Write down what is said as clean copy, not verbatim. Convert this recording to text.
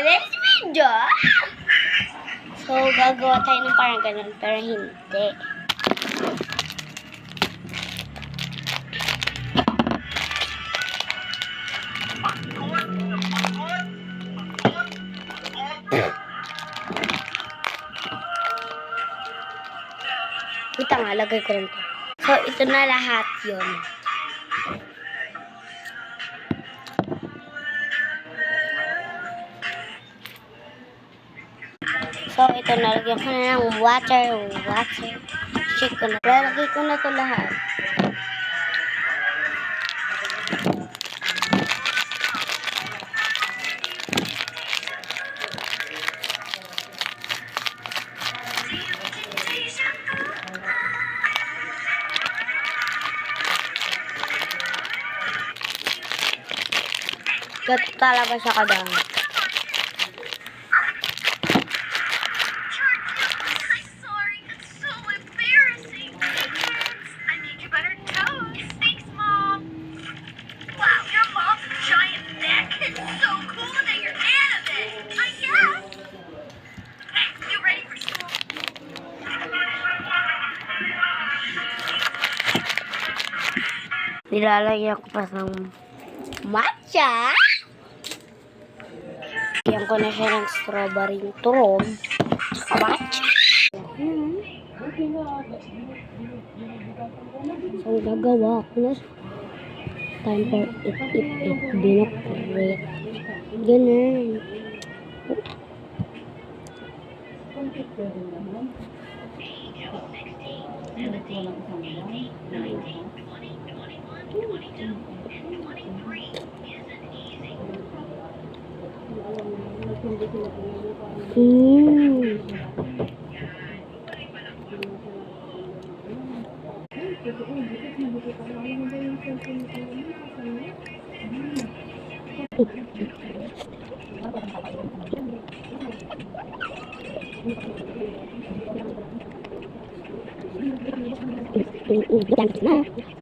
next video. So, gagawa tayo ng parang ganun, pero hindi. Ito nga, lagay ko rin to. So, ito na lahat yun. So, ito na. Lagyan ko na ng water. Shake ko na. Lalagay ko na ito lahat. Gat talaga siya kadami. Nilalagyan ko pa ng matcha. Lagyan ko na siya ng strawberry turon. Matcha. So, gagawa ko na. Time for it. Binokret. Ganun.